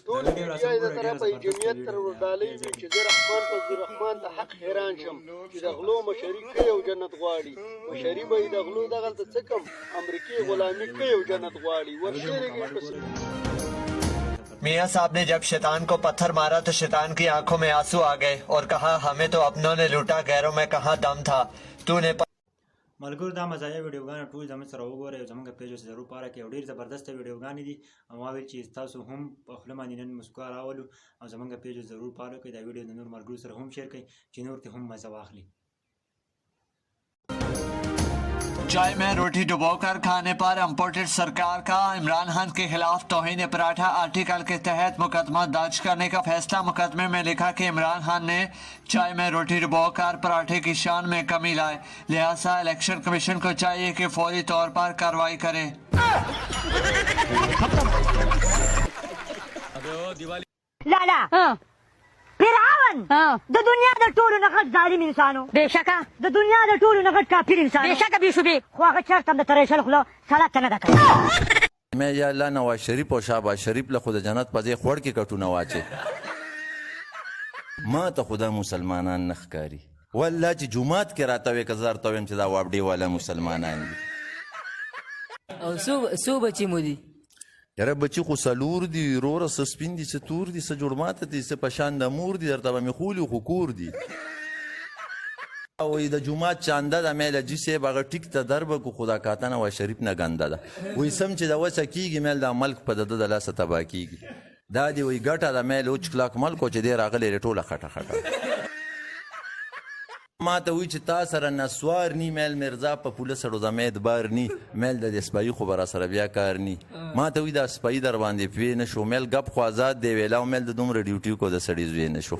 ټول میډیا د طرفه جمعیت تر ډالۍ وي چې زه رحمان فضل الرحمن ته حق حیران شم چې د غلو مشري کوي او جنت غواړي. مشري به یې د غلو دغلته څه کم امریکې غلامي کوي او جنت غواړي. मियाँ साहब ने जब शैतान को पत्थर मारा तो शैतान की आंखों में आंसू आ गए और कहा हमें तो अपनों ने लूटा, गैरों में कहाँ दम था. तूने ملګرو دا مزایا ویډیوګانې ټول زموږ سره وګورئ او زموږ پیج ضرور پاره کړئ او ډېر زبردست ویډیوګانې دي. ما ویل چې تاسو هم په خوله باندې نن مسکا راولو او زموږ پیج ضرور فالو کړئ. دا ویډیو د نور ملګرو سره هم شیر کړئ چې نور ته هم مزه واخلي. चाय में रोटी डुबोकर खाने पर इम्पोर्टेड सरकार का इमरान खान के खिलाफ तौहीन पराठा आर्टिकल के तहत मुकदमा दर्ज करने का फैसला. मुकदमे में लिखा कि इमरान खान ने चाय में रोटी डुबोकर पराठे की शान में कमी लाए, लिहाजा इलेक्शन कमीशन को चाहिए कि फौरी तौर पर कार्रवाई करे. लाला फिरआवन د دنیا د ټولو نه غټ ظالم انسانو بېشکه د دنیا د ټولو نه غټ کافر انسانو بېشکه بې شوبې خو هغه چېرته هم د ترېشل خوله سړک ته نه ده کړې. میں یا الله نواز شریف او شهباز شریف له خود جنت په ځای خوړ کې کټونه واچي. ما ته خدا مسلمانان نه ښکاري والله چې جومات کې راته وې که زه درته ویم چې دا وابډې والا مسلمانان دي. او څو بچي مو دي؟ یاره بچي خو څلور دي وروره، څه سپین دي څه تور دي څه جوړ ماته دي څه په شان د مور دي. درته به مې خولي خو کور دي. وایي د جومات چانده ده میله جي صاحب هغه ټیک ته دربه کو خدا کاته نواز شریف نه ګنده ده. وایي سم چې د وسه کېږي میل دا ملک په د ده د لاسه تباه کېږي. دا دې وایي ګټه ده میل اوچ کلاک ملک و چې دی راغلی دی ټوله خټه خټه. ما ته وایي چې تا سره نسوار نی میل مرزا په پوله سړو د اعتبار نی میل د سپایي خو به را سره بیا کار نی. ما ته وایي دا سپایي در باندې پوی نه شو میل ګپ خو آزاد دی ویلا او میل د دومره ډیوټي کو د سړي زوی نه شو.